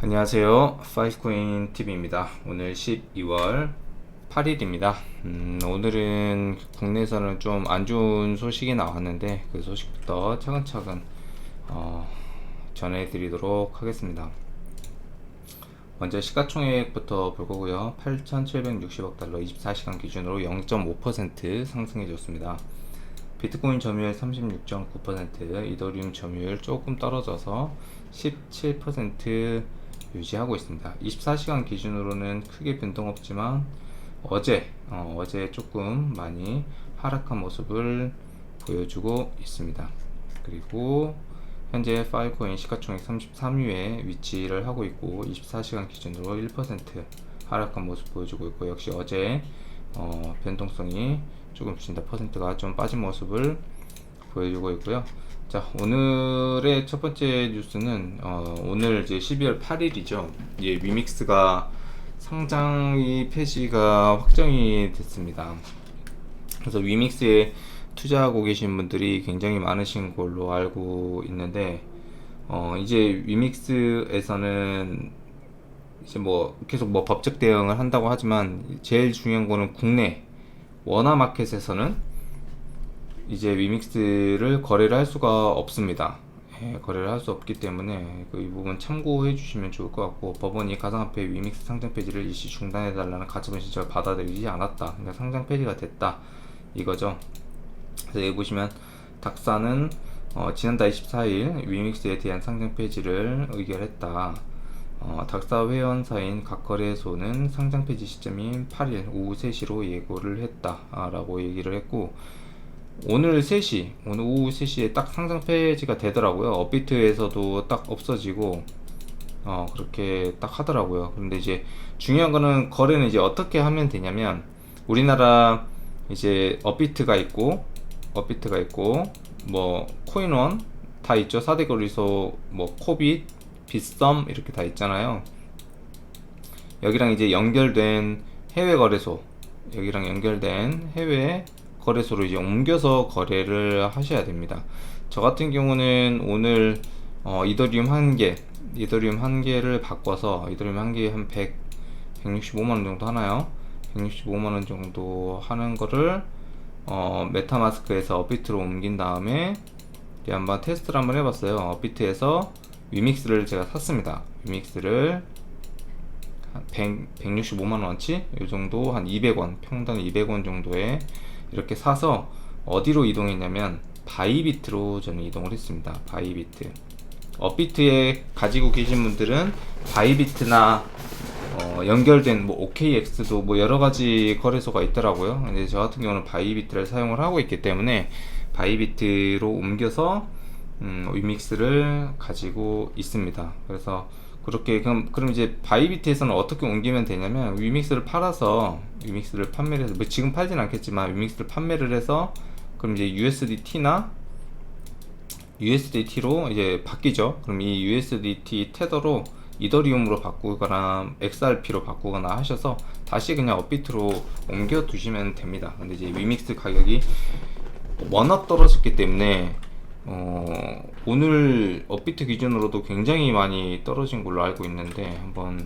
안녕하세요. 파이브코인 TV입니다. 오늘 12월 8일입니다. 오늘은 국내에서는 좀 안 좋은 소식이 나왔는데 그 소식부터 차근차근 전해드리도록 하겠습니다. 먼저 시가총액부터 볼 거고요. 8,760억 달러 24시간 기준으로 0.5% 상승해졌습니다. 비트코인 점유율 36.9%, 이더리움 점유율 조금 떨어져서 17% 유지하고 있습니다. 24시간 기준으로는 크게 변동 없지만 어제 조금 많이 하락한 모습을 보여주고 있습니다. 그리고 현재 파이브코인 시가총액 33위에 위치를 하고 있고 24시간 기준으로 1% 하락한 모습 보여주고 있고, 역시 어제 변동성이 조금 진다 퍼센트가 좀 빠진 모습을 보여주고 있고요. 자, 오늘의 첫 번째 뉴스는 오늘 이제 12월 8일이죠. 예, 위믹스가 상장이 폐지가 확정이 됐습니다. 그래서 위믹스에 투자하고 계신 분들이 굉장히 많으신 걸로 알고 있는데, 이제 위믹스에서는 이제 뭐 계속 뭐 법적 대응을 한다고 하지만 제일 중요한 거는 국내 워낙마켓에서는 이제 위믹스를 거래를 할 수가 없습니다. 예, 거래를 할 수 없기 때문에 이 부분 참고해 주시면 좋을 것 같고, 법원이 가상화폐 위믹스 상장 폐지를 일시 중단해 달라는 가처분 신청을 받아들이지 않았다. 그러니까 상장 폐지가 됐다 이거죠. 그래서 여기 보시면 닥사는 지난달 24일 위믹스에 대한 상장 폐지를 의결했다. 닥사 회원사인 각 거래소는 상장 폐지 시점인 8일 오후 3시로 예고를 했다 라고 얘기를 했고, 오늘 오후 3시에 딱 상장 폐지가 되더라고요. 업비트에서도 딱 없어지고 그렇게 딱 하더라고요. 그런데 이제 중요한 거는 거래는 이제 어떻게 하면 되냐면, 우리나라 이제 업비트가 있고 뭐 코인원 다 있죠. 4대 거래소 뭐 코빗, 빗썸 이렇게 다 있잖아요. 여기랑 이제 연결된 해외 거래소, 여기랑 연결된 해외 거래소로 이제 옮겨서 거래를 하셔야 됩니다. 저 같은 경우는 오늘 이더리움 한 개를 바꿔서 이더리움 한 개에 한 165만원 정도 하나요? 165만원 정도 하는 거를 메타마스크에서 업비트로 옮긴 다음에 한번 테스트를 한번 해봤어요. 업비트에서 위믹스를 제가 샀습니다. 위믹스를 165만원어치 이 정도, 한 200원, 평당 200원 정도에 이렇게 사서 어디로 이동했냐면 바이비트로 저는 이동을 했습니다. 바이비트. 업비트에 가지고 계신 분들은 바이비트나 연결된 뭐 OKX도 뭐 여러가지 거래소가 있더라고요. 근데 저 같은 경우는 바이비트를 사용을 하고 있기 때문에 바이비트로 옮겨서 위믹스를 가지고 있습니다. 그래서 그렇게 그럼 이제 바이비트에서는 어떻게 옮기면 되냐면, 위믹스를 팔아서 위믹스를 판매를 해서, 뭐 지금 팔진 않겠지만 위믹스를 판매를 해서 그럼 이제 USDT로 이제 바뀌죠. 그럼 이 USDT 테더로 이더리움으로 바꾸거나 XRP로 바꾸거나 하셔서 다시 그냥 업비트로 옮겨 두시면 됩니다. 근데 이제 위믹스 가격이 워낙 떨어졌기 때문에 오늘 업비트 기준으로도 굉장히 많이 떨어진 걸로 알고 있는데, 한번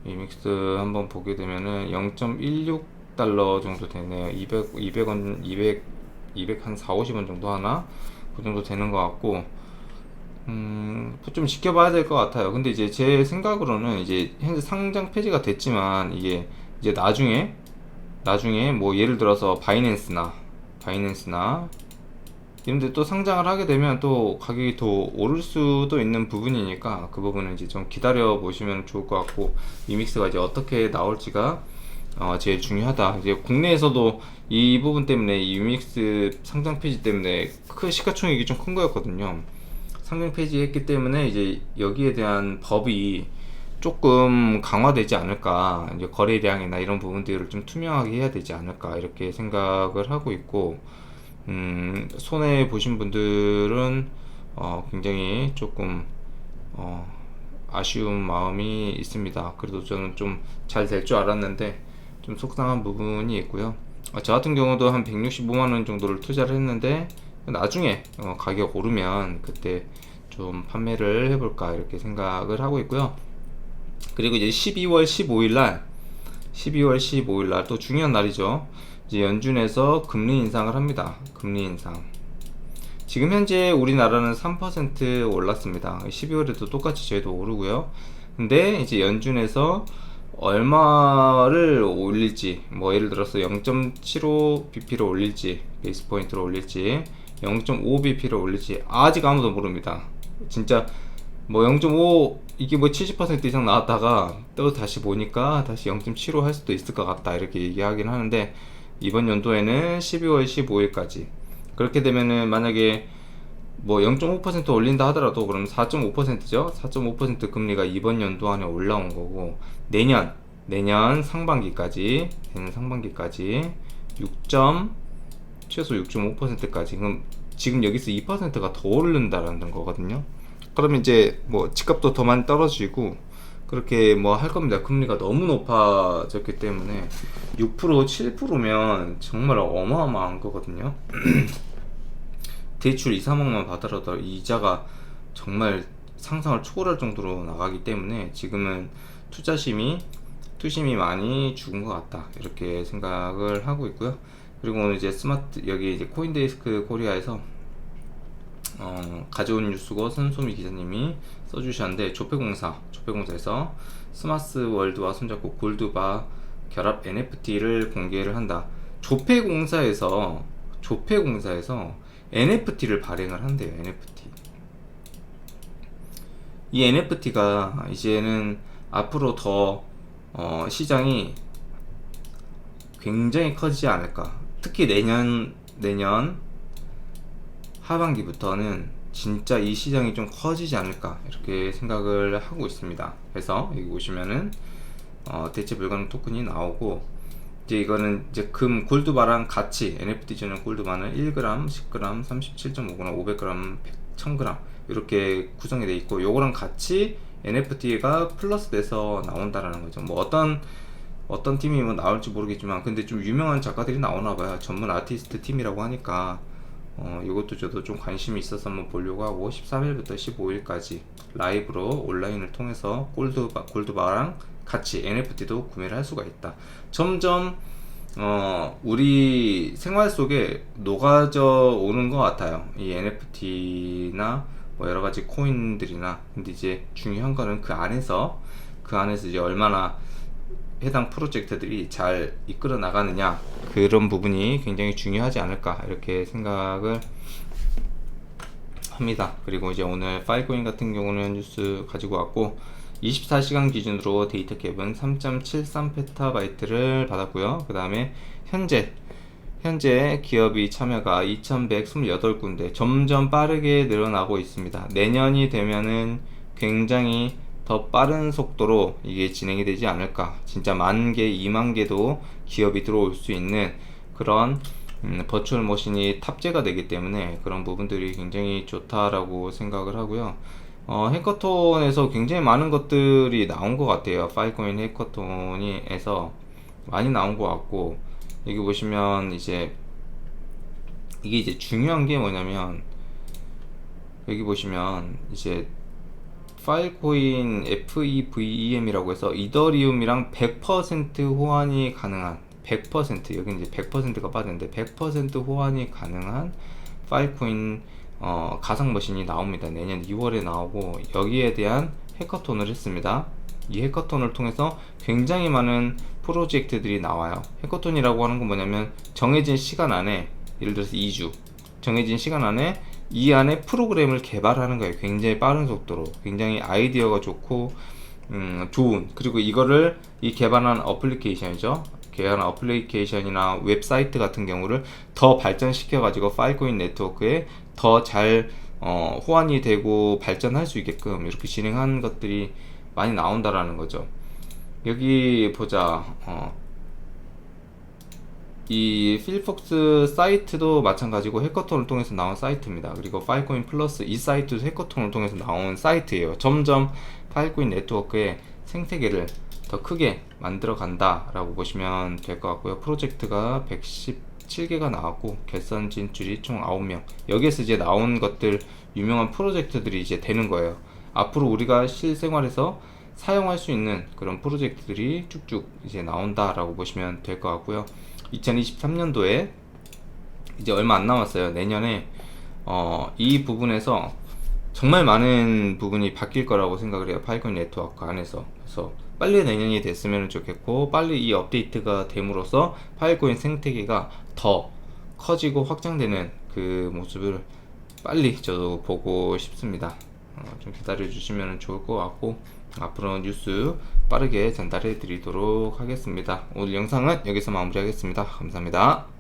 위믹스 한번 보게 되면은 0.16달러 정도 되네요. 200원, 200 한 4, 50원 정도 하나? 그 정도 되는 것 같고, 좀 지켜봐야 될 것 같아요. 근데 이제 제 생각으로는 이제 현재 상장 폐지가 됐지만, 이게 이제 나중에 뭐 예를 들어서 바이낸스나 이런데 또 상장을 하게 되면 또 가격이 더 오를 수도 있는 부분이니까, 그 부분은 이제 좀 기다려 보시면 좋을 것 같고, 위믹스가 이제 어떻게 나올지가 제일 중요하다. 이제 국내에서도 이 부분 때문에, 이 위믹스 상장 폐지 때문에 시가총액이 좀 큰 거였거든요. 상장 폐지했기 때문에 이제 여기에 대한 법이 조금 강화되지 않을까, 이제 거래량이나 이런 부분들을 좀 투명하게 해야 되지 않을까, 이렇게 생각을 하고 있고, 손해 보신 분들은 굉장히 조금 아쉬운 마음이 있습니다. 그래도 저는 좀 잘 될 줄 알았는데 좀 속상한 부분이 있고요. 저 같은 경우도 한 165만원 정도를 투자를 했는데 나중에 가격 오르면 그때 좀 판매를 해볼까 이렇게 생각을 하고 있고요. 그리고 이제 12월 15일 날 또 중요한 날이죠. 이제 연준에서 금리 인상을 합니다. 금리 인상. 지금 현재 우리나라는 3% 올랐습니다. 12월에도 똑같이 저희도 오르고요. 근데 이제 연준에서 얼마를 올릴지, 뭐 예를 들어서 0.75bp를 올릴지, 베이스 포인트를 올릴지, 0.5bp를 올릴지 아직 아무도 모릅니다. 진짜 뭐 0.5 이게 뭐 70% 이상 나왔다가 또 다시 보니까 다시 0.75 할 수도 있을 것 같다 이렇게 얘기하긴 하는데, 이번 연도에는 12월 15일까지 그렇게 되면은 만약에 뭐 0.5% 올린다 하더라도 그럼 4.5%죠. 4.5% 금리가 이번 연도 안에 올라온 거고, 내년 상반기까지 6. 최소 6.5%까지, 그럼 지금 여기서 2%가 더 오른다라는 거거든요. 그러면 이제 뭐 집값도 더 많이 떨어지고 그렇게 뭐 할 겁니다. 금리가 너무 높아졌기 때문에 6% 7%면 정말 어마어마한 거거든요. 대출 2, 3억만 받더라도 이자가 정말 상상을 초월할 정도로 나가기 때문에 지금은 투심이 많이 죽은 것 같다 이렇게 생각을 하고 있고요. 그리고 오늘 이제 여기 이제 코인데스크 코리아에서 가져온 뉴스고 선소미 기자님이 써주셨는데, 조폐공사에서 스마스월드와 손잡고 골드바 결합 NFT를 공개를 한다. 조폐공사에서 NFT를 발행을 한대요. NFT. 이 NFT가 이제는 앞으로 더 시장이 굉장히 커지지 않을까. 특히 내년 하반기부터는 진짜 이 시장이 좀 커지지 않을까 이렇게 생각을 하고 있습니다. 그래서 여기 보시면은 대체 불가능 토큰이 나오고, 이제 이거는 이제 골드바랑 같이 NFT전용 골드바는 1g, 10g, 37.5g, 500g, 1000g 이렇게 구성이 되어 있고, 요거랑 같이 NFT가 플러스 돼서 나온다라는 거죠. 뭐 어떤 팀이 뭐 나올지 모르겠지만 근데 좀 유명한 작가들이 나오나봐요. 전문 아티스트 팀이라고 하니까 이것도 저도 좀 관심이 있어서 한번 보려고 하고, 13일부터 15일까지 라이브로 온라인을 통해서 골드바랑 같이 NFT도 구매를 할 수가 있다. 점점 우리 생활 속에 녹아져 오는 것 같아요, 이 NFT나 뭐 여러 가지 코인들이나. 근데 이제 중요한 거는 그 안에서 이제 얼마나 해당 프로젝트들이 잘 이끌어 나가느냐, 그런 부분이 굉장히 중요하지 않을까 이렇게 생각을 합니다. 그리고 이제 오늘 파일코인 같은 경우는 뉴스 가지고 왔고, 24시간 기준으로 데이터 캡은 3.73PB를 받았고요. 그 다음에 현재 기업이 참여가 2128군데 점점 빠르게 늘어나고 있습니다. 내년이 되면은 굉장히 더 빠른 속도로 이게 진행이 되지 않을까. 진짜 10,000개, 20,000개도 기업이 들어올 수 있는 그런 버추얼 머신이 탑재가 되기 때문에 그런 부분들이 굉장히 좋다라고 생각을 하고요. 해커톤에서 굉장히 많은 것들이 나온 것 같아요. 파일코인 해커톤에서 많이 나온 것 같고, 여기 보시면 이게 이제 중요한 게 뭐냐면, 여기 보시면 이제 파일코인 FEVM이라고 해서 이더리움이랑 100% 호환이 가능한, 100% 여기 이제 100%가 빠졌는데 100% 호환이 가능한 파일코인 가상 머신이 나옵니다. 내년 2월에 나오고, 여기에 대한 해커톤을 했습니다. 이 해커톤을 통해서 굉장히 많은 프로젝트들이 나와요. 해커톤이라고 하는 건 뭐냐면, 정해진 시간 안에, 예를 들어서 2주 정해진 시간 안에 이 안에 프로그램을 개발하는 거예요. 굉장히 빠른 속도로, 굉장히 아이디어가 좋고 좋은, 그리고 이거를 개발한 어플리케이션이나 웹사이트 같은 경우를 더 발전시켜 가지고 파일코인 네트워크에 더 잘 호환이 되고 발전할 수 있게끔 이렇게 진행한 것들이 많이 나온다라는 거죠. 여기 보자. 이 필폭스 사이트도 마찬가지고 해커톤을 통해서 나온 사이트입니다. 그리고 파일코인 플러스 이 사이트도 해커톤을 통해서 나온 사이트예요. 점점 파일코인 네트워크의 생태계를 더 크게 만들어 간다 라고 보시면 될 것 같고요. 프로젝트가 117개가 나왔고 결선 진출이 총 9명, 여기에서 이제 나온 것들 유명한 프로젝트들이 이제 되는 거예요. 앞으로 우리가 실생활에서 사용할 수 있는 그런 프로젝트들이 쭉쭉 이제 나온다 라고 보시면 될 것 같고요. 2023년도에 이제 얼마 안 남았어요. 내년에 이 부분에서 정말 많은 부분이 바뀔 거라고 생각을 해요. 파이콘 네트워크 안에서. 그래서 빨리 내년이 됐으면 좋겠고, 빨리 이 업데이트가 됨으로써 파이코인 생태계가 더 커지고 확장되는 그 모습을 빨리 저도 보고 싶습니다. 좀 기다려 주시면 좋을 것 같고, 앞으로 뉴스 빠르게 전달해 드리도록 하겠습니다. 오늘 영상은 여기서 마무리하겠습니다. 감사합니다.